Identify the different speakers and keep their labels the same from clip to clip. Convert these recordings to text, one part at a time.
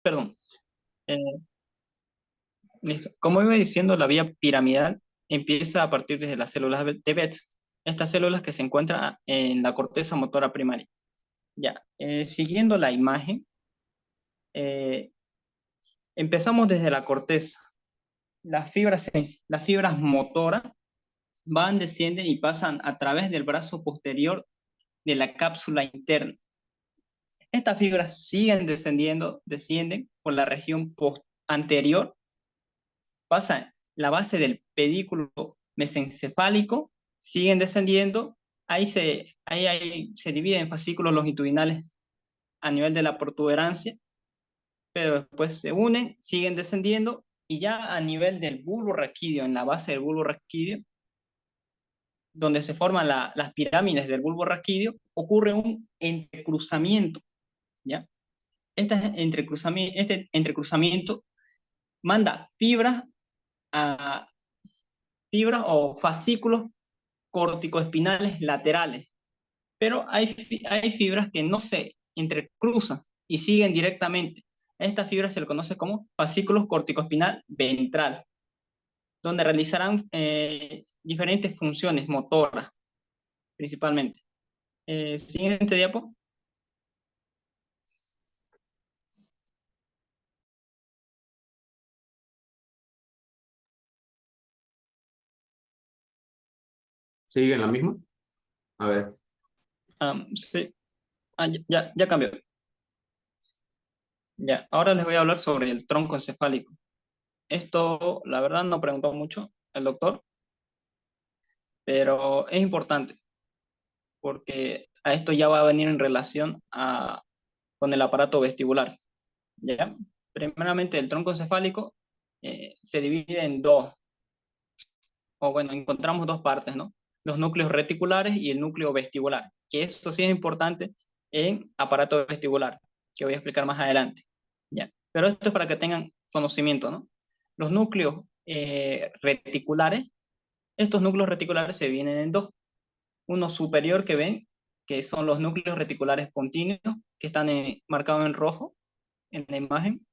Speaker 1: Perdón. Eh, Listo. Como iba diciendo, la vía piramidal empieza a partir desde las células de Betz. Estas células que se encuentran en la corteza motora primaria. Ya, siguiendo la imagen, eh, empezamos desde la corteza. Las fibras motoras van, descienden y pasan a través del brazo posterior de la cápsula interna. Estas fibras siguen descendiendo, descienden por la región anterior, pasan la base del pedículo mesencefálico, siguen descendiendo, ahí se dividen en fascículos longitudinales a nivel de la protuberancia, pero después se unen, siguen descendiendo y ya a nivel del bulbo raquídeo, en la base del bulbo raquídeo, donde se forman las pirámides del bulbo raquídeo, ocurre un entrecruzamiento, ¿ya? Este entrecruzamiento manda a fibras o fascículos corticoespinales laterales, pero hay fibras que no se entrecruzan y siguen directamente. A estas fibras se le conoce como fascículos corticoespinal ventral, donde realizarán diferentes funciones motoras, principalmente. Siguiente diapo.
Speaker 2: ¿Sigue en la misma? A ver.
Speaker 1: Sí. Ya cambió. Ya, ahora les voy a hablar sobre el tronco encefálico. Esto, la verdad, no preguntó mucho el doctor, pero es importante porque a esto ya va a venir en relación con el aparato vestibular. ¿Ya? Primeramente, el tronco encefálico se divide en dos, o bueno, encontramos dos partes, ¿no? Los núcleos reticulares y el núcleo vestibular, que esto sí es importante en aparato vestibular, que voy a explicar más adelante. ¿Ya? Pero esto es para que tengan conocimiento, ¿no? Los núcleos reticulares, estos núcleos reticulares se dividen en dos. Uno superior que ven, que son los núcleos reticulares continuos, que están marcados en rojo en la imagen,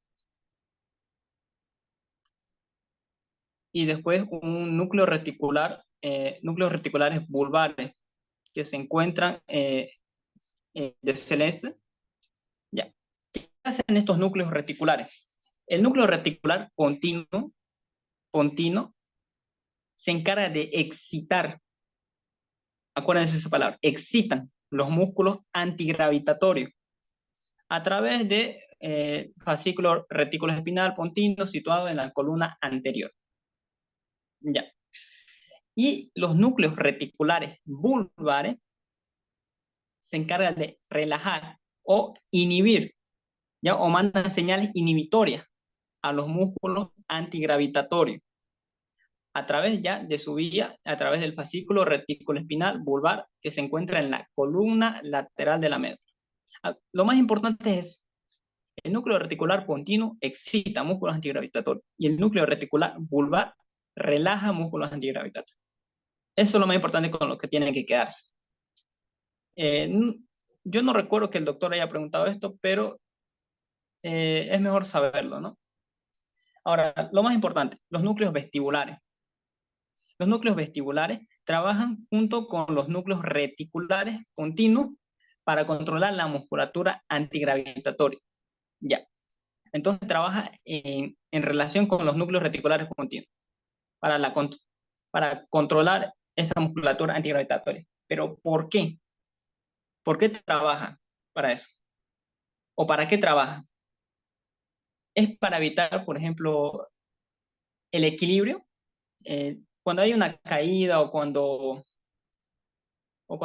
Speaker 1: y después un núcleo reticular, núcleos reticulares bulbares, que se encuentran de celeste. Ya. ¿Qué hacen estos núcleos reticulares? El núcleo reticular continuo se encarga de excitar, acuérdense esa palabra, excitan los músculos antigravitatorios a través de fascículo retículo espinal pontino situado en la columna anterior. Ya. Y los núcleos reticulares bulbares se encargan de relajar o inhibir, ¿ya? O mandan señales inhibitorias a los músculos antigravitatorios a través ya de su vía, a través del fascículo retículo espinal bulbar que se encuentra en la columna lateral de la médula. Lo más importante es el núcleo reticular continuo excita músculos antigravitatorios y el núcleo reticular bulbar relaja músculos antigravitatorios. Eso es lo más importante con lo que tienen que quedarse. Eh, yo no recuerdo que el doctor haya preguntado esto, pero es mejor saberlo, ¿no? Ahora, lo más importante, los núcleos vestibulares. Los núcleos vestibulares trabajan junto con los núcleos reticulares continuos para controlar la musculatura antigravitatoria. Ya. Entonces trabaja en relación con los núcleos reticulares continuos para, para controlar esa musculatura antigravitatoria. Pero ¿por qué? ¿Por qué trabaja para eso? ¿O para qué trabaja? Es para evitar, por ejemplo, el equilibrio. Cuando hay una caída o cuando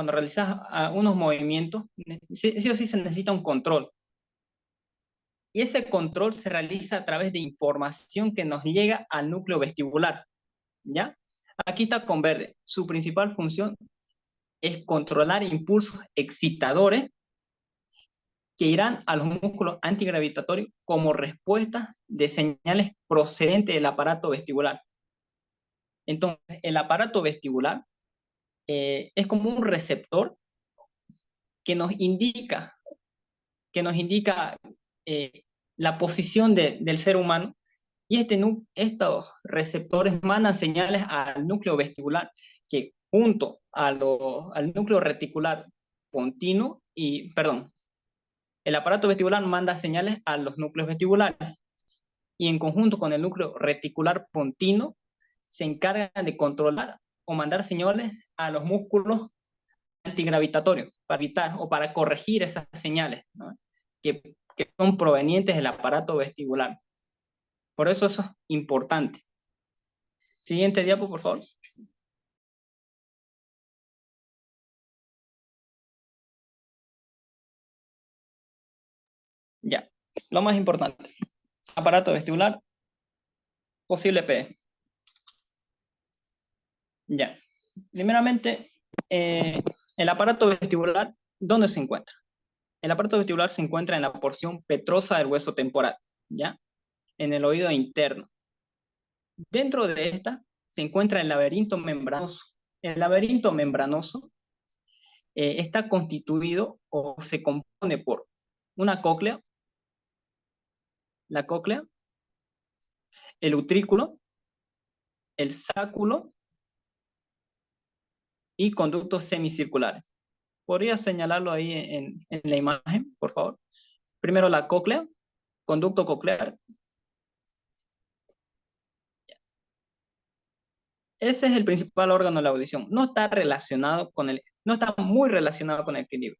Speaker 1: realizas unos movimientos, sí o sí se necesita un control. Y ese control se realiza a través de información que nos llega al núcleo vestibular, ¿ya? Aquí está con verde. Su principal función es controlar impulsos excitadores que irán a los músculos antigravitatorios como respuesta de señales procedentes del aparato vestibular. Entonces, el aparato vestibular es como un receptor que nos indica, que nos indica eh, la posición del ser humano y estos receptores mandan señales al núcleo vestibular que junto al núcleo reticular continuo el aparato vestibular manda señales a los núcleos vestibulares y en conjunto con el núcleo reticular pontino se encargan de controlar o mandar señales a los músculos antigravitatorios para evitar o para corregir esas señales, ¿no? que son provenientes del aparato vestibular. Por eso es importante. Siguiente diapo, por favor. Ya, lo más importante. Aparato vestibular, posible P. Ya. Primeramente, el aparato vestibular, ¿dónde se encuentra? El aparato vestibular se encuentra en la porción petrosa del hueso temporal, ¿ya? En el oído interno. Dentro de esta se encuentra el laberinto membranoso. El laberinto membranoso está constituido o se compone por una cóclea, la cóclea, el utrículo, el sáculo y conductos semicirculares. ¿Podría señalarlo ahí en la imagen, por favor? Primero la cóclea, conducto coclear. Ese es el principal órgano de la audición. No está muy relacionado con el equilibrio.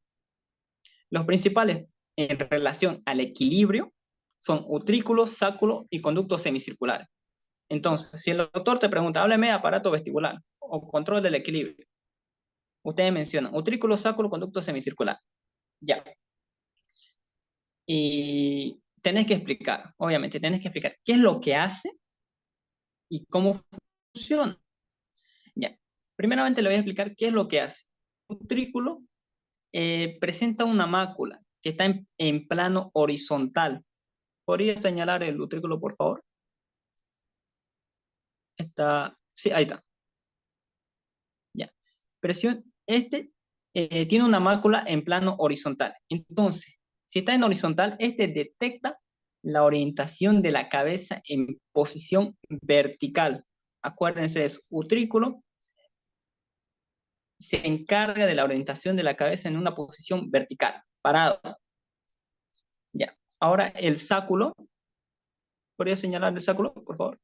Speaker 1: Los principales en relación al equilibrio son utrículo, sáculo y conductos semicirculares. Entonces, si el doctor te pregunta, hábleme de aparato vestibular o control del equilibrio, ustedes mencionan utrículo, sáculo, conducto semicircular. Ya. Y tenés que explicar, obviamente, tenés que explicar qué es lo que hace y cómo funciona. Ya. Primeramente le voy a explicar qué es lo que hace. Un utrículo presenta una mácula que está en plano horizontal. ¿Podría señalar el utrículo, por favor? Sí, ahí está. Ya. Tiene una mácula en plano horizontal. Entonces, si está en horizontal, detecta la orientación de la cabeza en posición vertical. Acuérdense de eso. Utrículo se encarga de la orientación de la cabeza en una posición vertical, parado. Ya. Ahora el sáculo. ¿Podría señalar el sáculo, por favor?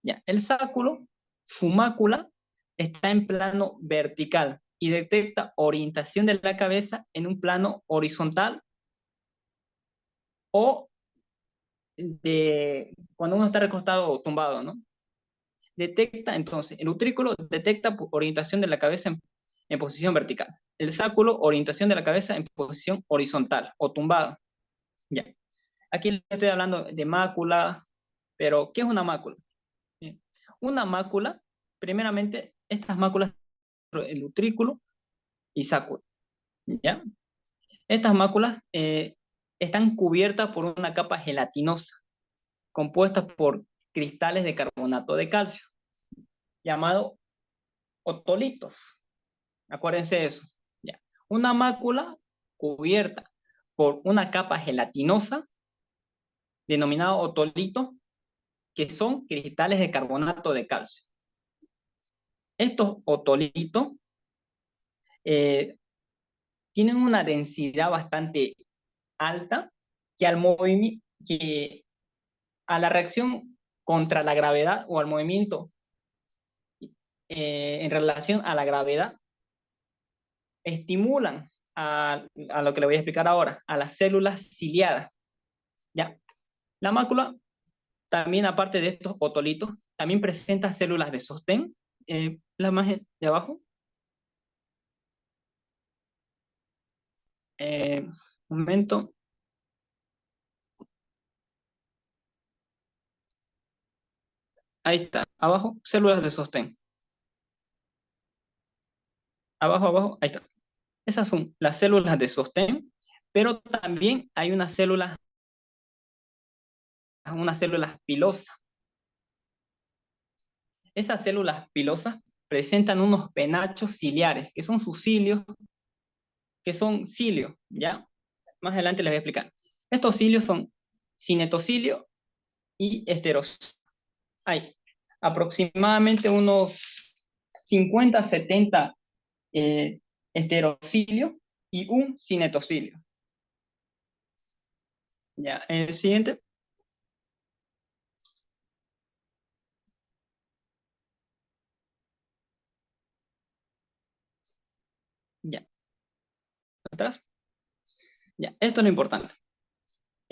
Speaker 1: Ya. El sáculo, su mácula, está en plano vertical y detecta orientación de la cabeza en un plano horizontal o cuando uno está recostado o tumbado, ¿no? Entonces, el utrículo detecta orientación de la cabeza en posición vertical. El sáculo, orientación de la cabeza en posición horizontal o tumbado. Ya. Aquí le estoy hablando de mácula, pero ¿qué es una mácula? Bien. Una mácula, primeramente, estas máculas, el utrículo y sáculo, ¿ya? Estas máculas están cubiertas por una capa gelatinosa, compuesta por cristales de carbonato de calcio, llamado otolitos. Acuérdense de eso. ¿Ya? Una mácula cubierta por una capa gelatinosa, denominado otolito, que son cristales de carbonato de calcio. Estos otolitos eh, tienen una densidad bastante alta que a la reacción contra la gravedad o al movimiento en relación a la gravedad estimulan a lo que le voy a explicar ahora, a las células ciliadas. ¿Ya? La mácula también, aparte de estos otolitos, también presenta células de sostén. La imagen de abajo. Un momento. Ahí está, abajo, células de sostén. Abajo, abajo, ahí está. Esas son las células de sostén, pero también hay unas células pilosas. Esas células pilosas presentan unos penachos ciliares, que son sus cilios, que son cilios, ¿ya? Más adelante les voy a explicar. Estos cilios son cinetocilio y esterocilio. Hay aproximadamente unos 50, 70 esterocilios y un cinetocilio. Ya, el siguiente. Ya, atrás. Ya, esto es lo importante.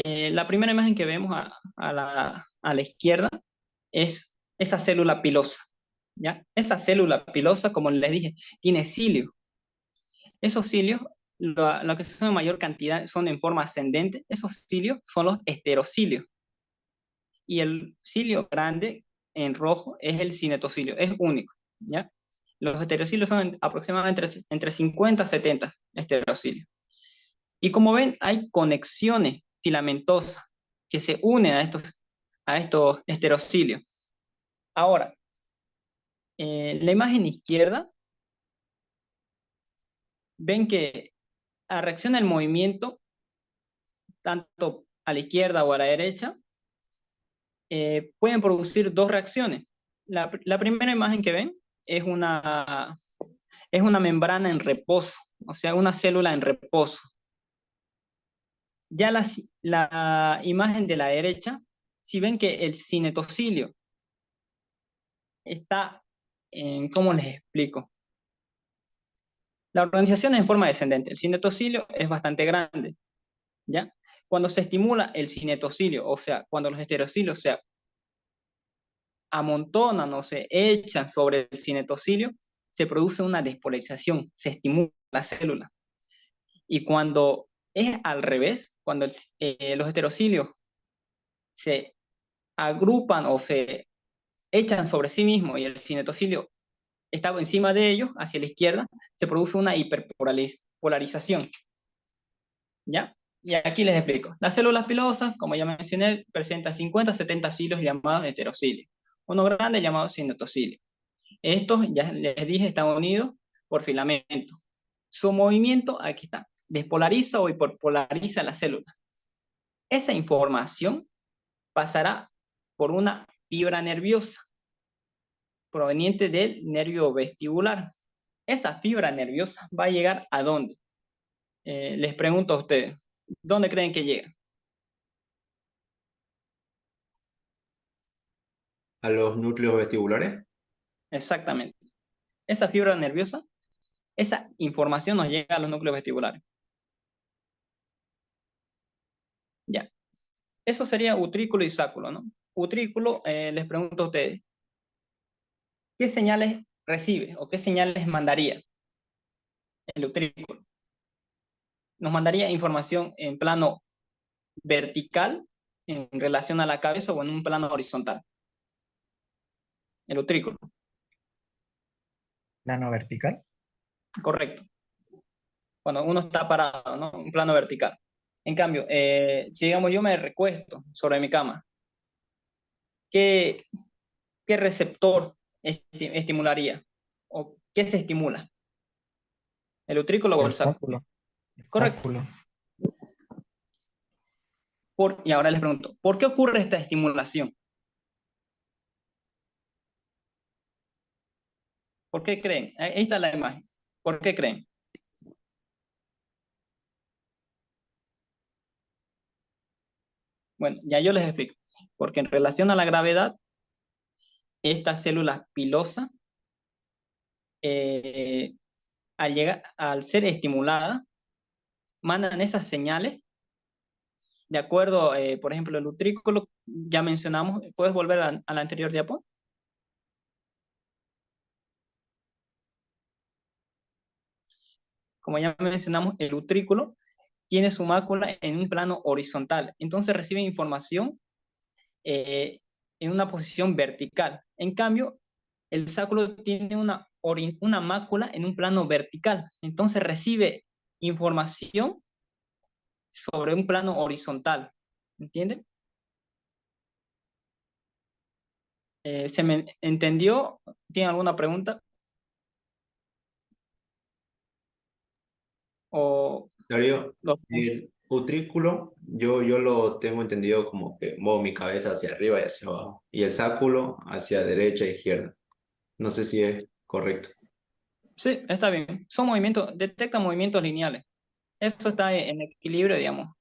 Speaker 1: La primera imagen que vemos a la izquierda es esa célula pilosa. ¿Ya? Esa célula pilosa, como les dije, tiene cilios. Esos cilios, lo que son en mayor cantidad, son en forma ascendente. Esos cilios son los esterocilios. Y el cilio grande en rojo es el cinetocilio, es único. ¿Ya? Los esterocilios son aproximadamente entre 50 y 70 esterocilios. Y como ven, hay conexiones filamentosas que se unen a estos esterocilios. Ahora, la imagen izquierda, ven que a reacción del movimiento, tanto a la izquierda o a la derecha, pueden producir dos reacciones. La primera imagen que ven es una membrana en reposo, o sea, una célula en reposo. Ya la imagen de la derecha, si ven que el cinetocilio está en, ¿cómo les explico? La organización es en forma descendente. El cinetocilio es bastante grande, ¿ya? Cuando se estimula el cinetocilio, o sea, cuando los esterocilios se amontonan o se echan sobre el cinetocilio, se produce una despolarización, se estimula la célula. Y cuando es al revés, cuando los heterocilios se agrupan o se echan sobre sí mismos y el cinetocilio está encima de ellos, hacia la izquierda, se produce una hiperpolarización. ¿Ya? Y aquí les explico. Las células pilosas, como ya mencioné, presentan 50 a 70 cilios llamados heterocilios. Uno grande llamado cinetocilio. Estos, ya les dije, están unidos por filamento. Su movimiento, aquí está, despolariza o hiperpolariza la célula. Esa información pasará por una fibra nerviosa proveniente del nervio vestibular. Esa fibra nerviosa va a llegar ¿a dónde? Les pregunto a ustedes, ¿dónde creen que llega?
Speaker 2: ¿A los núcleos vestibulares?
Speaker 1: Exactamente. Esa fibra nerviosa, esa información nos llega a los núcleos vestibulares. Ya. Eso sería utrículo y sáculo, ¿no? Utrículo, les pregunto a ustedes, ¿qué señales recibe o qué señales mandaría el utrículo? Nos mandaría información en plano vertical en relación a la cabeza o en un plano horizontal. El utrículo.
Speaker 3: Plano vertical.
Speaker 1: Correcto. Cuando uno está parado, ¿no? Un plano vertical. En cambio, si digamos yo me recuesto sobre mi cama, ¿qué receptor estimularía? ¿O qué se estimula? ¿El utrículo o el
Speaker 3: El
Speaker 1: sáculo?
Speaker 3: sáculo. El
Speaker 1: Correcto.
Speaker 3: sáculo.
Speaker 1: Y ahora les pregunto, ¿por qué ocurre esta estimulación? ¿Por qué creen? Ahí está la imagen. ¿Por qué creen? Bueno, ya yo les explico. Porque en relación a la gravedad, estas células pilosas, eh, al ser estimuladas, mandan esas señales, de acuerdo, por ejemplo, el utrículo, ya mencionamos, ¿puedes volver a la anterior diapo? Como ya mencionamos, el utrículo tiene su mácula en un plano horizontal, entonces recibe información eh, en una posición vertical. En cambio, el sáculo tiene una mácula en un plano vertical, entonces recibe información sobre un plano horizontal. ¿Entienden? ¿Se me entendió? ¿Tienen alguna pregunta? ¿O
Speaker 2: Darío,
Speaker 1: los-
Speaker 2: Utrículo, yo lo tengo entendido como que muevo mi cabeza hacia arriba y hacia abajo. Y el sáculo hacia derecha e izquierda. No sé si es correcto.
Speaker 1: Sí, está bien. Son movimientos, detecta movimientos lineales. Eso está en equilibrio, digamos.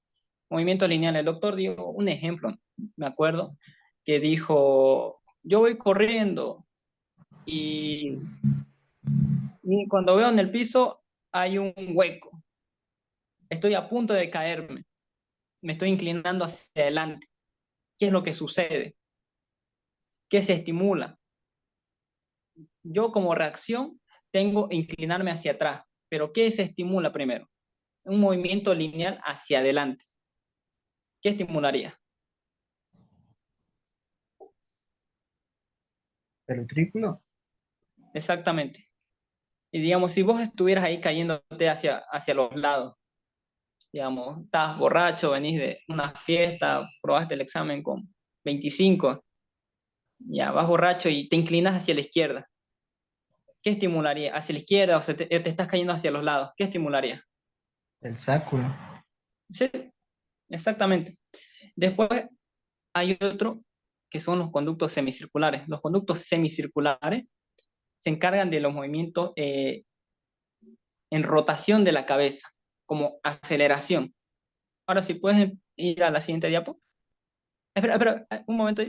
Speaker 1: Movimientos lineales. El doctor dio un ejemplo, me acuerdo, que dijo, yo voy corriendo y cuando veo en el piso hay un hueco. Estoy a punto de caerme. Me estoy inclinando hacia adelante. ¿Qué es lo que sucede? ¿Qué se estimula? Yo como reacción tengo que inclinarme hacia atrás. Pero ¿qué se estimula primero? Un movimiento lineal hacia adelante. ¿Qué estimularía?
Speaker 3: ¿El utrículo?
Speaker 1: Exactamente. Y digamos, si vos estuvieras ahí cayéndote hacia los lados, digamos, estás borracho, venís de una fiesta, probaste el examen con 25, ya vas borracho y te inclinas hacia la izquierda. ¿Qué estimularía? ¿Hacia la izquierda o te estás cayendo hacia los lados? ¿Qué estimularía?
Speaker 3: El sáculo.
Speaker 1: Sí, exactamente. Después hay otro que son los conductos semicirculares. Los conductos semicirculares se encargan de los movimientos en rotación de la cabeza, como aceleración. Ahora, si puedes ir a la siguiente diapo. Espera, espera, un momento.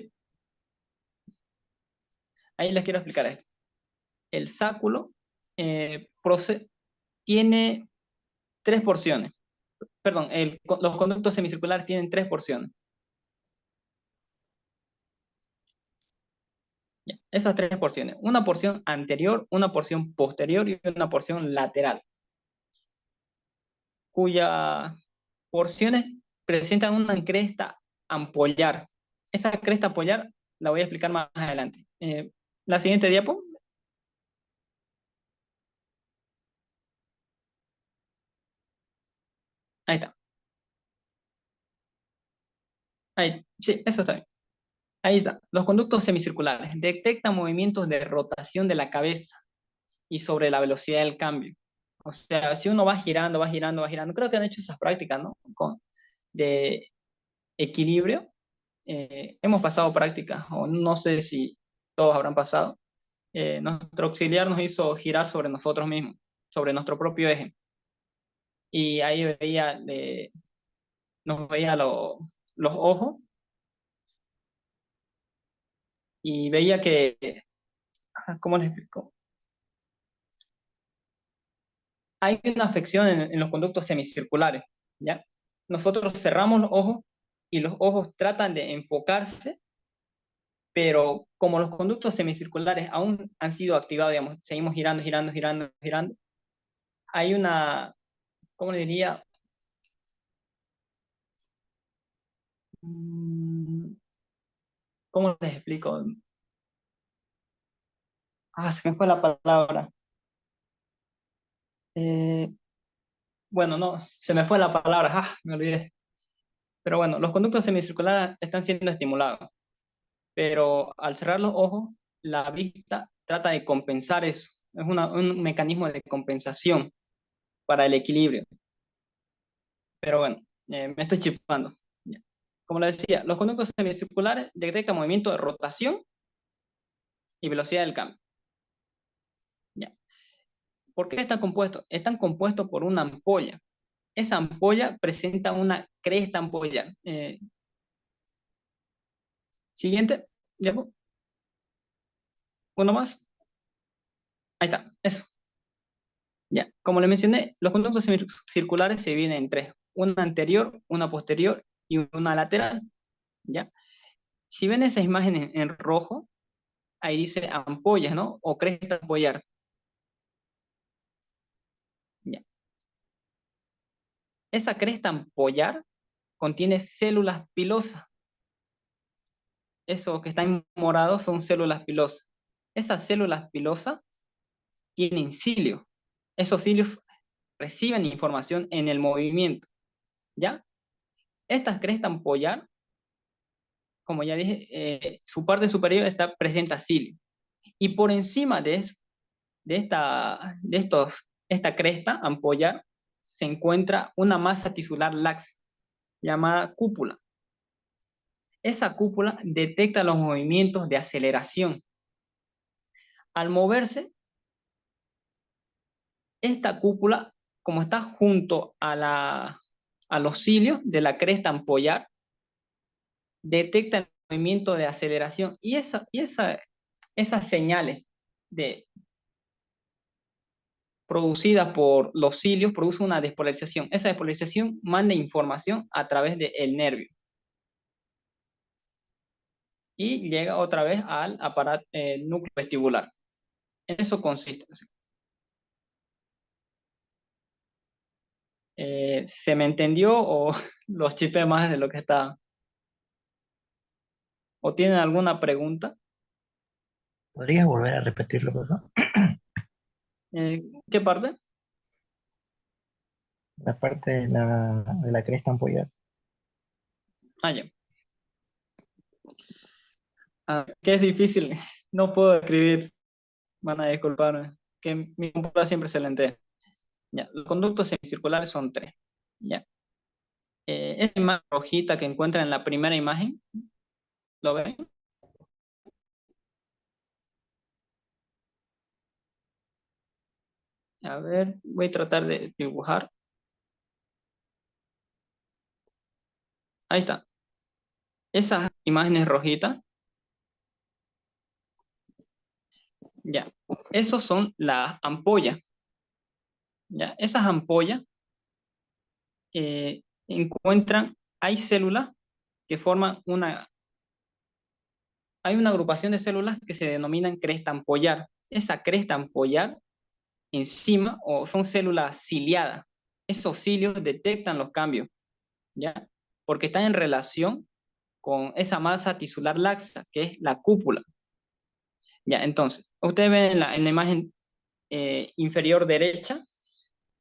Speaker 1: Ahí les quiero explicar esto. El sáculo tiene tres porciones. Perdón, los conductos semicirculares tienen tres porciones. Ya, esas tres porciones. Una porción anterior, una porción posterior y una porción lateral, cuyas porciones presentan una cresta ampollar. Esa cresta ampollar la voy a explicar más adelante. La siguiente diapo. Ahí está. Ahí, sí, eso está bien. Ahí está. Los conductos semicirculares detectan movimientos de rotación de la cabeza y sobre la velocidad del cambio. O sea, si uno va girando, va girando, va girando, creo que han hecho esas prácticas, ¿no? De equilibrio. Hemos pasado prácticas, o no sé si todos habrán pasado. Nuestro auxiliar nos hizo girar sobre nosotros mismos, sobre nuestro propio eje. Y ahí nos veía los ojos y veía que, ¿cómo les explico? Hay una afección en los conductos semicirculares, ¿ya? Nosotros cerramos los ojos y los ojos tratan de enfocarse, pero como los conductos semicirculares aún han sido activados, digamos, seguimos girando, girando, girando, girando, hay una, ¿cómo le diría? Mm, ¿Cómo les explico? Se me fue la palabra. Eh, bueno, no, se me fue la palabra, me olvidé. Pero bueno, los conductos semicirculares están siendo estimulados, pero al cerrar los ojos, la vista trata de compensar eso. Es un mecanismo de compensación para el equilibrio. Pero bueno, me estoy chipando. Ya. Como le decía, los conductos semicirculares detectan movimiento de rotación y velocidad del cambio. Ya. ¿Por qué están compuestos? Están compuestos por una ampolla. Esa ampolla presenta una cresta ampollar. Siguiente, ¿ya? Uno más. Ahí está, eso. Ya, como le mencioné, los conductos semicirculares se dividen en tres, una anterior, una posterior y una lateral, ¿ya? Si ven esa imagen en rojo, ahí dice ampollas, ¿no? O cresta ampollar, ¿ya? Esa cresta ampollar contiene células pilosas. Eso que está en morado son células pilosas. Esas células pilosas tienen cilios. Esos cilios reciben información en el movimiento, ¿ya? Esta cresta ampollar, como ya dije, su parte superior está presenta cilio. Y por encima esta cresta ampollar se encuentra una masa tisular laxa. llamada cúpula. Esa cúpula detecta los movimientos de aceleración. Al moverse, esta cúpula, como está junto a los cilios de la cresta ampollar, detecta el movimiento de aceleración y esas señales producidas por los cilios producen una despolarización. Esa despolarización manda información a través del nervio y llega otra vez al aparato núcleo vestibular. En eso consiste. ¿Se me entendió o los chipé más de lo que está? ¿O tienen alguna pregunta?
Speaker 3: ¿Podrías volver a repetirlo, por favor?
Speaker 1: ¿Qué parte?
Speaker 3: La parte de la cresta ampollar.
Speaker 1: Ah, ya. Que es difícil, no puedo escribir, van a disculparme, que mi computadora siempre se lentea. Ya, los conductos semicirculares son tres. Ya. Esta imagen rojita que encuentran en la primera imagen, ¿lo ven? A ver, voy a tratar de dibujar. Ahí está. Esas imágenes rojitas, ya. Esos son las ampollas. Ya. Esas ampollas hay células que forman hay una agrupación de células que se denominan cresta ampollar. Esa cresta ampollar encima o son células ciliadas. Esos cilios detectan los cambios, ¿ya? Porque están en relación con esa masa tisular laxa, que es la cúpula. Ya, entonces, ustedes ven en la imagen inferior derecha,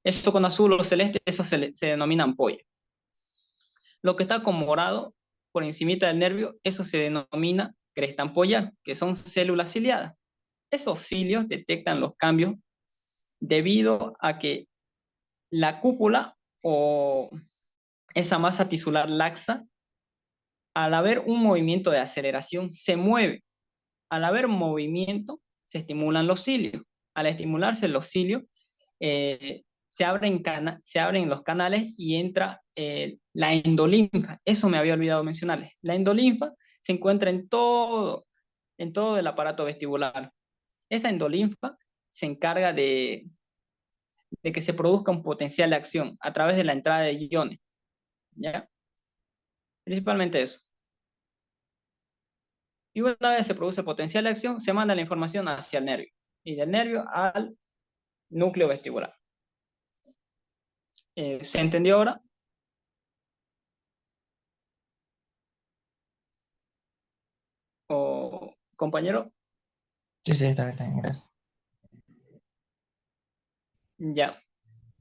Speaker 1: eso con azul o celeste, eso se denomina ampolla. Lo que está con morado por encimita del nervio, eso se denomina cresta ampollar, que son células ciliadas. Esos cilios detectan los cambios debido a que la cúpula o esa masa tisular laxa, al haber un movimiento de aceleración, se mueve. Al haber movimiento, se estimulan los cilios. Al estimularse los cilios, se abren los canales y entra la endolinfa. Eso me había olvidado mencionarles. La endolinfa se encuentra en todo el aparato vestibular. Esa endolinfa se encarga de que se produzca un potencial de acción a través de la entrada de iones, ¿ya? Principalmente eso. Y una vez se produce potencial de acción, se manda la información hacia el nervio y del nervio al núcleo vestibular. ¿Se entendió ahora? ¿O compañero?
Speaker 3: Sí, sí, está bien, gracias.
Speaker 1: Ya.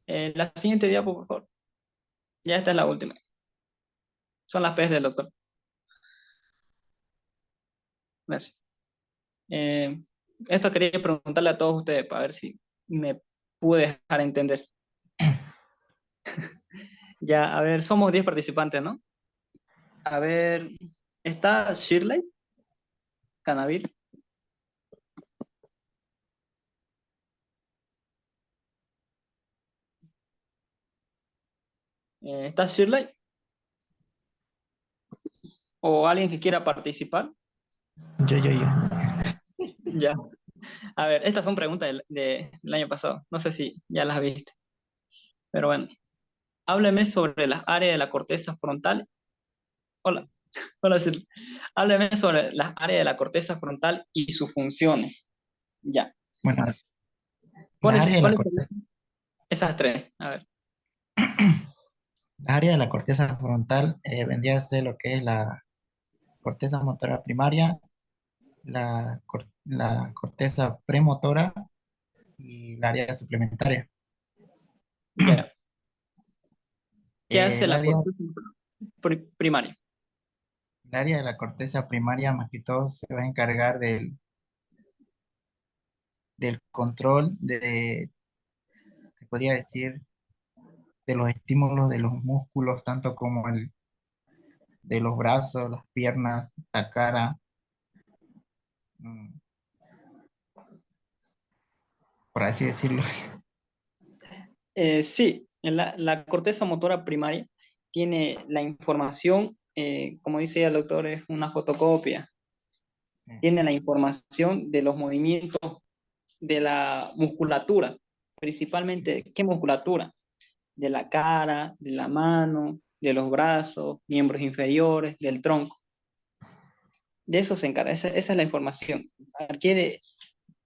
Speaker 1: La siguiente diapo, por favor. Ya esta es la última. Son las P's del doctor. Gracias. Esto quería preguntarle a todos ustedes para ver si me pude dejar entender. Ya, a ver, somos 10 participantes, ¿no? A ver, ¿está Shirley Canavir? ¿Está Shirley? ¿O alguien que quiera participar?
Speaker 3: Yo.
Speaker 1: Ya. A ver, estas son preguntas del año pasado. No sé si ya las viste. Pero bueno, hábleme sobre las áreas de la corteza frontal. Hola, hola Shirley. Hábleme sobre las áreas de la corteza frontal y sus funciones. Ya.
Speaker 3: Bueno, las áreas
Speaker 1: ¿Cuáles,
Speaker 3: de la
Speaker 1: cuáles
Speaker 3: corteza,
Speaker 1: serían esas tres? A ver.
Speaker 3: la área de la corteza frontal vendría a ser lo que es la corteza motora primaria, la corteza premotora y la área suplementaria.
Speaker 1: Ya. ¿Qué hace
Speaker 3: El
Speaker 1: la
Speaker 3: área,
Speaker 1: corteza primaria?
Speaker 3: el área de la corteza primaria más que todo se va a encargar del control se podría decir, de los estímulos de los músculos, tanto como de los brazos, las piernas, la cara, mm, por así decirlo.
Speaker 1: Sí, la corteza motora primaria tiene la información, como dice el doctor, es una fotocopia. Tiene la información de los movimientos de la musculatura, principalmente, ¿qué musculatura? De la cara, de la mano, de los brazos, miembros inferiores, del tronco. De eso se encarga, esa es la información. Tiene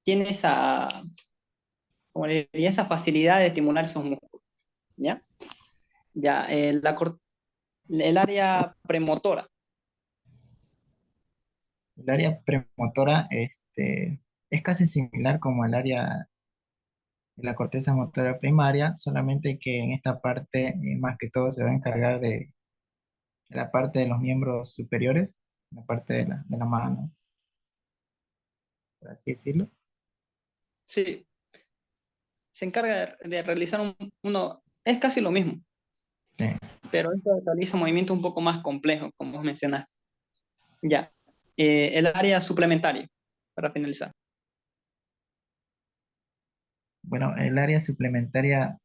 Speaker 1: esa, como le diría, esa facilidad de estimular esos músculos, ¿ya? Ya, el área premotora,
Speaker 3: El área premotora es casi similar como el área de la corteza motora primaria, solamente que en esta parte más que todo se va a encargar de la parte de los miembros superiores, la parte de la mano, por así decirlo.
Speaker 1: sí, se encarga de realizar uno, es casi lo mismo,
Speaker 3: Sí.
Speaker 1: pero esto realiza movimientos un poco más complejos, como vos mencionaste. Ya, el área suplementaria, para finalizar.
Speaker 3: Bueno, el área suplementaria,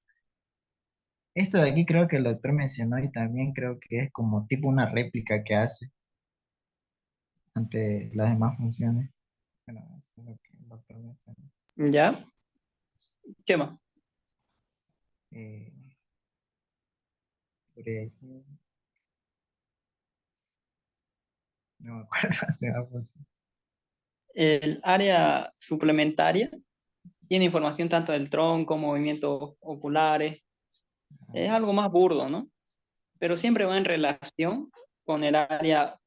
Speaker 3: esto de aquí creo que el doctor mencionó y también creo que es como tipo una réplica que hace ante las demás funciones. Bueno, eso es lo que el doctor mencionó.
Speaker 1: ¿Ya? ¿Qué más?
Speaker 3: Eh, podría decir, no me acuerdo, se me puso.
Speaker 1: El área suplementaria tiene información tanto del tronco, movimientos oculares, es algo más burdo, ¿no? Pero siempre va en relación con el área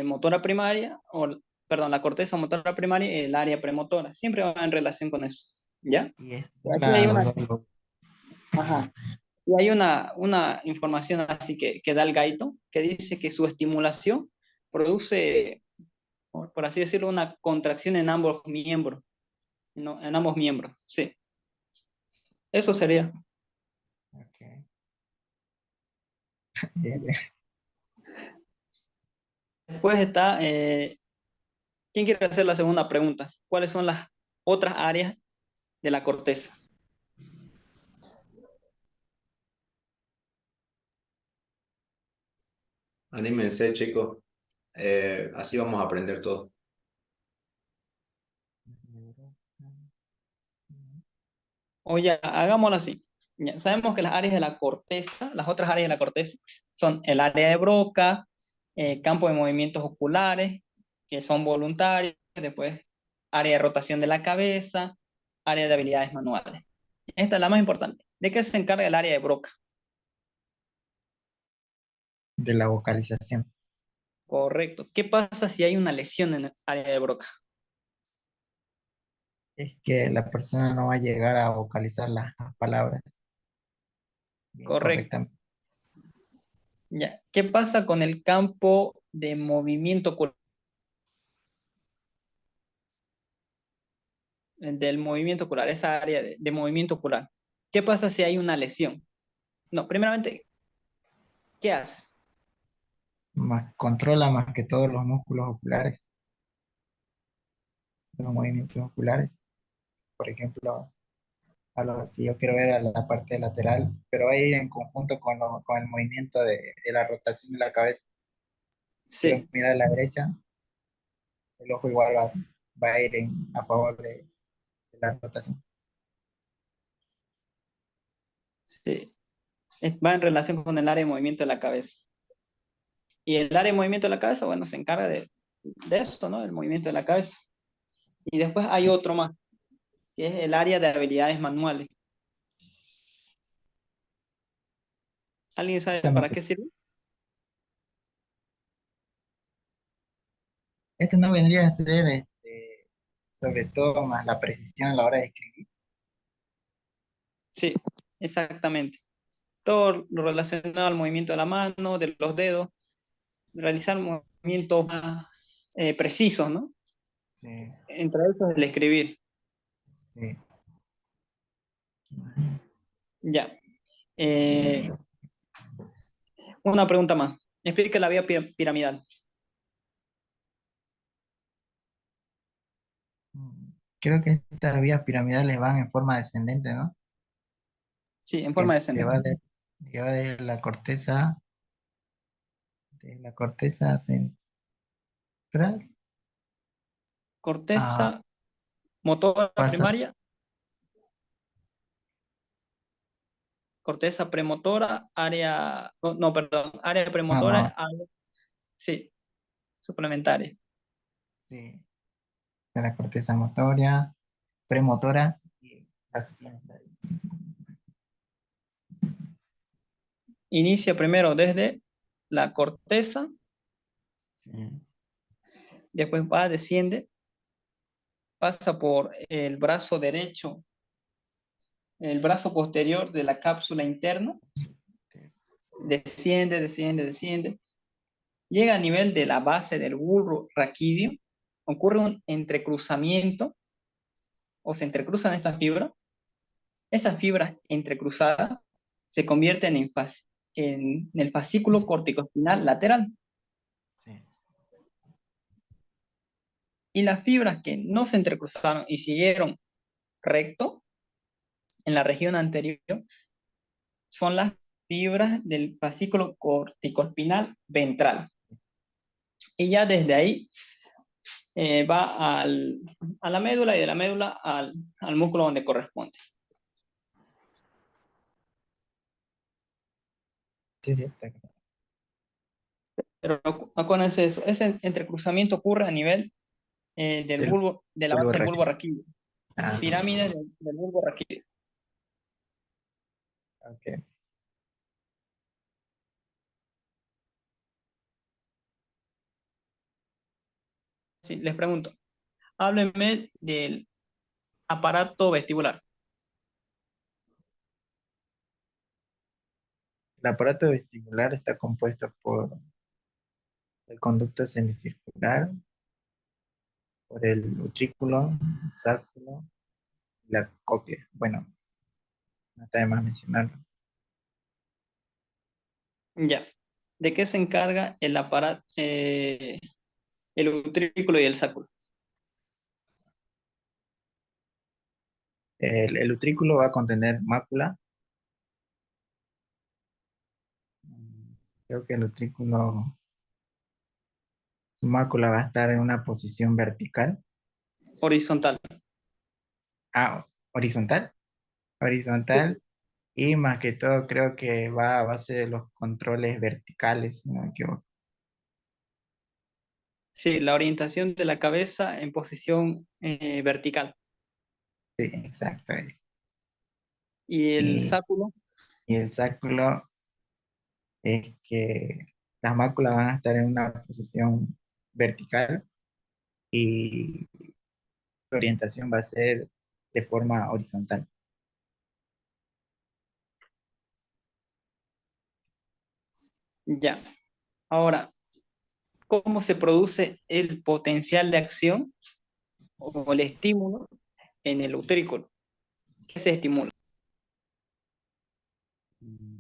Speaker 1: motora primaria, perdón, la corteza motora primaria y el área premotora. Siempre va en relación con eso, ¿ya?
Speaker 3: Y
Speaker 1: Aquí hay
Speaker 3: los
Speaker 1: una,
Speaker 3: dos,
Speaker 1: ajá, y hay una información así que da el gaito, que dice que su estimulación produce, por así decirlo, una contracción en ambos miembros, en ambos miembros, sí. Eso sería.
Speaker 3: ok.
Speaker 1: Después está, ¿quién quiere hacer la segunda pregunta? ¿Cuáles son las otras áreas de la corteza?
Speaker 2: Anímense, chicos. Así vamos a aprender todo.
Speaker 1: O ya, hagámoslo así. Ya, sabemos que las áreas de la corteza, las otras áreas de la corteza, son el área de Broca, campo de movimientos oculares, que son voluntarios, después área de rotación de la cabeza, área de habilidades manuales. Esta es la más importante. ¿De qué se encarga el área de Broca?
Speaker 3: De la vocalización.
Speaker 1: Correcto. ¿Qué pasa si hay una lesión en el área de Broca?
Speaker 3: Es que la persona no va a llegar a vocalizar las palabras bien
Speaker 1: Correcto.
Speaker 3: correctamente.
Speaker 1: Ya. ¿Qué pasa con el campo de movimiento ocular? Del movimiento ocular, esa área de movimiento ocular. ¿Qué pasa si hay una lesión? No, primeramente, ¿qué hace?
Speaker 3: Controla más que todos los músculos oculares, los movimientos oculares. Por ejemplo, si yo quiero ver a la parte lateral, pero va a ir en conjunto con el movimiento de la rotación de la cabeza. Si quiero
Speaker 1: Sí,
Speaker 3: mirar a la derecha, el ojo igual va a ir a favor de la rotación.
Speaker 1: sí. Va en relación con el área de movimiento de la cabeza. Y el área de movimiento de la cabeza, bueno, se encarga de eso, ¿no? El movimiento de la cabeza. Y después hay otro más, que es el área de habilidades manuales. ¿Alguien sabe
Speaker 3: Este no,
Speaker 1: para qué sirve?
Speaker 3: este no vendría a ser sobre todo más la precisión a la hora de escribir.
Speaker 1: Sí, exactamente. Todo lo relacionado al movimiento de la mano, de los dedos, realizar movimientos más precisos, ¿no?
Speaker 3: Sí,
Speaker 1: Entre esos el escribir.
Speaker 3: sí.
Speaker 1: Ya. Eh, una pregunta más. Explica la vía piramidal.
Speaker 3: Creo que estas vías piramidales van en forma descendente, ¿no?
Speaker 1: Sí, en forma
Speaker 3: Que
Speaker 1: descendente.
Speaker 3: va de la corteza central a
Speaker 1: Corteza motora
Speaker 3: pasa,
Speaker 1: primaria, corteza premotora, área, no, perdón, área premotora,
Speaker 3: vamos,
Speaker 1: sí, suplementaria.
Speaker 3: sí, de la corteza motoria, premotora y la suplementaria.
Speaker 1: Inicia primero desde la corteza,
Speaker 3: Sí,
Speaker 1: después va, desciende, pasa por el brazo derecho, el brazo posterior de la cápsula interna, desciende, desciende, desciende, llega a nivel de la base del bulbo raquídeo, ocurre un entrecruzamiento o se entrecruzan estas fibras entrecruzadas se convierten en el fascículo corticoespinal lateral
Speaker 3: sí,
Speaker 1: y las fibras que no se entrecruzaron y siguieron recto en la región anterior son las fibras del fascículo corticoespinal ventral. Y ya desde ahí va a la médula y de la médula al músculo donde corresponde.
Speaker 3: sí, sí, está claro.
Speaker 1: Pero acuérdense eso, ese entrecruzamiento ocurre a nivel del
Speaker 3: Del
Speaker 1: bulbo, de la
Speaker 3: bulbo
Speaker 1: base del bulbo
Speaker 3: raquídeo.
Speaker 1: raquídeo,
Speaker 3: Ah,
Speaker 1: pirámide del bulbo raquídeo.
Speaker 3: ok.
Speaker 1: Sí, les pregunto, háblenme del aparato vestibular.
Speaker 3: El aparato vestibular está compuesto por el conducto semicircular, por el utrículo, el sacro y la cóclea. Bueno, no está de más mencionarlo.
Speaker 1: Ya. ¿De qué se encarga el aparato, el utrículo y el sacro?
Speaker 3: El utrículo va a contener mácula. Creo que el utrículo, su mácula va a estar en una posición vertical.
Speaker 1: Horizontal.
Speaker 3: Ah, horizontal. Horizontal. Y más que todo creo que va a base de los controles verticales, si no me equivoco.
Speaker 1: Sí, la orientación de la cabeza en posición vertical.
Speaker 3: Sí, exacto.
Speaker 1: Y el
Speaker 3: Y,
Speaker 1: sacro,
Speaker 3: y el sacro es que las máculas van a estar en una posición vertical y su orientación va a ser de forma horizontal.
Speaker 1: ya. Ahora, ¿cómo se produce el potencial de acción o el estímulo en el utrículo? ¿Qué se estimula?
Speaker 3: Mm,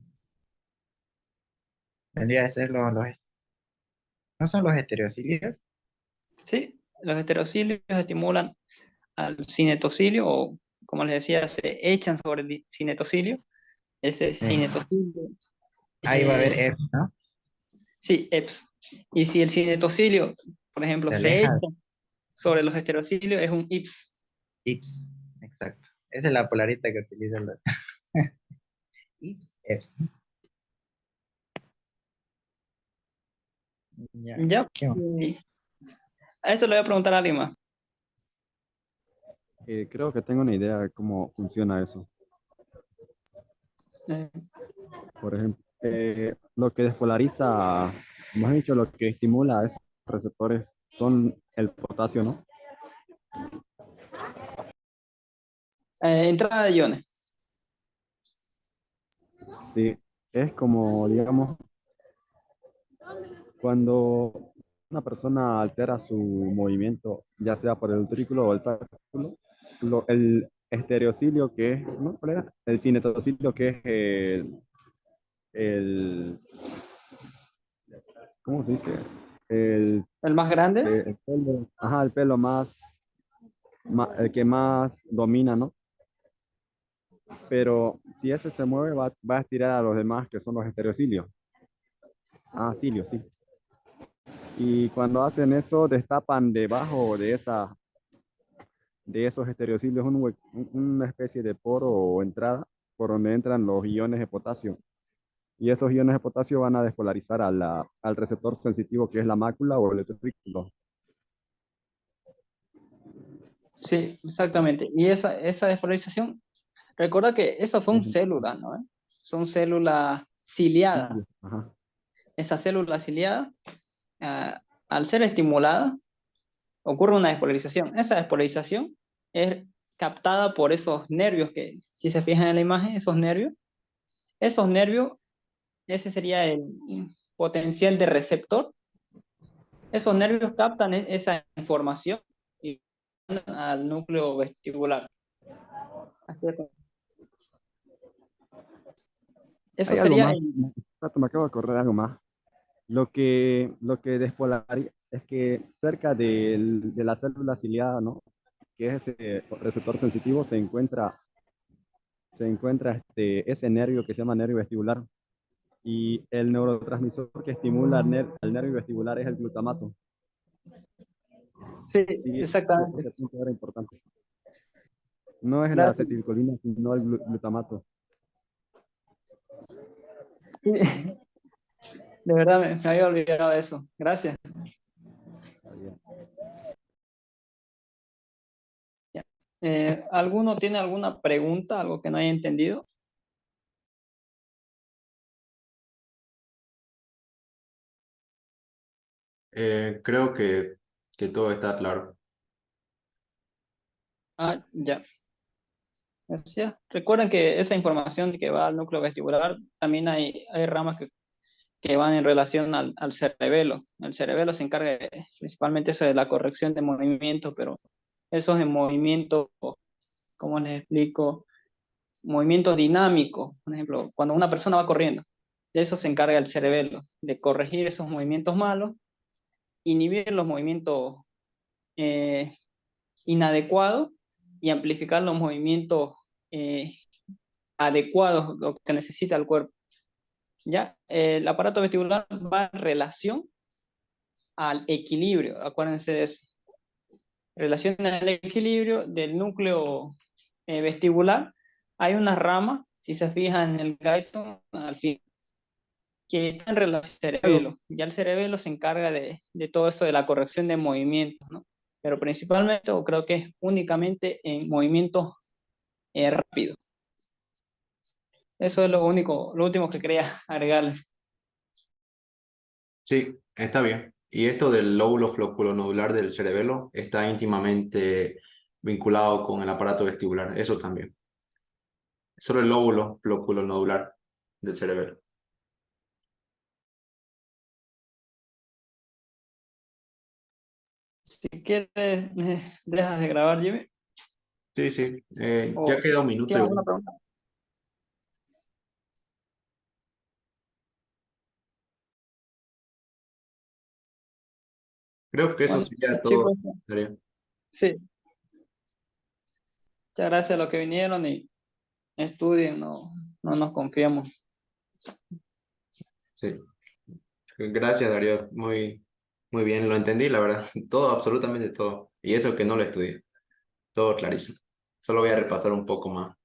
Speaker 3: Vendría a ser no son los heterocílios.
Speaker 1: Sí, los heterocílios estimulan al cinetocilio o, como les decía, se echan sobre el cinetocilio. Ese cinetocilio,
Speaker 3: Ahí va a haber
Speaker 1: eh,
Speaker 3: EPS, ¿no?
Speaker 1: sí, EPS. Y si el cinetocilio, por ejemplo,
Speaker 3: Se
Speaker 1: se
Speaker 3: aleja,
Speaker 1: echa sobre los heterocílios, es un IPS.
Speaker 3: IPS, exacto. Esa es la polarita que utiliza los IPS, EPS. Ya,
Speaker 1: Ya,
Speaker 3: ¿qué más?
Speaker 1: a esto le voy a preguntar a alguien más.
Speaker 4: Creo que tengo una idea de cómo funciona eso.
Speaker 1: Eh,
Speaker 4: Por ejemplo, lo que despolariza, más dicho, lo que estimula a esos receptores son el potasio, ¿no?
Speaker 1: entrada de iones.
Speaker 4: Sí, es como, digamos, cuando una persona altera su movimiento, ya sea por el utrículo o el sacro, el estereocilio que es, ¿no? ¿Cuál era? El cinetocilio que es el ¿cómo se dice? El,
Speaker 1: ¿El más grande?
Speaker 4: el pelo, ajá, el pelo el que más domina, ¿no? Pero si ese se mueve, va a estirar a los demás, que son los estereocilios. Ah, cilios, sí. Y cuando hacen eso, destapan debajo de esos estereocilios una especie de poro o entrada por donde entran los iones de potasio. Y esos iones de potasio van a despolarizar al receptor sensitivo que es la mácula o el utrículo.
Speaker 1: Sí, exactamente. Y esa despolarización, recuerda que esas son
Speaker 4: Es
Speaker 1: células, ¿no? Son células ciliadas.
Speaker 4: cilio, ajá.
Speaker 1: Esa célula ciliada, al ser estimulada, ocurre una despolarización. Esa despolarización es captada por esos nervios que, si se fijan en la imagen, esos nervios, ese sería el potencial de receptor. Esos nervios captan esa información y mandan al núcleo vestibular. Así es. Eso
Speaker 4: Hay algo
Speaker 1: sería
Speaker 4: más. Me acabo de acordar algo más. Lo que despolariza es que cerca de la célula ciliada, ¿no? Que es ese receptor sensitivo, se encuentra ese nervio que se llama nervio vestibular. Y el neurotransmisor que estimula al nervio vestibular es el glutamato.
Speaker 1: sí,
Speaker 4: Sí,
Speaker 1: exactamente.
Speaker 4: ese punto era importante. No es la
Speaker 1: Gracias.
Speaker 4: acetilcolina, sino el glutamato.
Speaker 1: Sí, de verdad me había olvidado de eso. Gracias.
Speaker 4: Está bien.
Speaker 1: ¿Alguno tiene alguna pregunta, algo que no haya entendido?
Speaker 2: Creo que todo está claro.
Speaker 1: Ah, ya. Gracias. Recuerden que esa información que va al núcleo vestibular, también hay ramas que van en relación al cerebelo. El cerebelo se encarga principalmente eso de la corrección de movimientos, pero esos en movimientos, ¿cómo les explico? Movimientos dinámicos. Por ejemplo, cuando una persona va corriendo, de eso se encarga el cerebelo, de corregir esos movimientos malos, inhibir los movimientos eh, inadecuados y amplificar los movimientos eh, adecuados, lo que necesita el cuerpo. ¿Ya? El aparato vestibular va en relación al equilibrio, acuérdense de eso. Relación al equilibrio del núcleo vestibular. Hay una rama, si se fijan en el gaito, al fin, que está en relación al
Speaker 4: Algo,
Speaker 1: cerebelo. Ya el cerebelo se encarga de todo eso de la corrección de movimientos, ¿no? Pero principalmente, o creo que es únicamente en movimientos rápidos. Eso es lo único, lo último que quería agregarle.
Speaker 2: Sí, está bien. Y esto del lóbulo floculonodular del cerebelo está íntimamente vinculado con el aparato vestibular, eso también. Solo el lóbulo floculonodular del cerebelo.
Speaker 1: Si quieres, dejas de grabar, Jimmy.
Speaker 2: Sí, sí. Ya
Speaker 1: ¿O
Speaker 2: queda un minuto
Speaker 1: tienes alguna
Speaker 2: igual.
Speaker 1: pregunta?
Speaker 2: Creo que eso
Speaker 1: Bueno,
Speaker 2: sería todo.
Speaker 1: chicos,
Speaker 2: Darío.
Speaker 1: sí, muchas gracias a los que vinieron y estudien, no nos confiemos.
Speaker 2: Sí. Gracias, Darío. Muy, muy bien, lo entendí, la verdad. Todo, absolutamente todo. Y eso que no lo estudié. Todo clarísimo. Solo voy a repasar un poco más.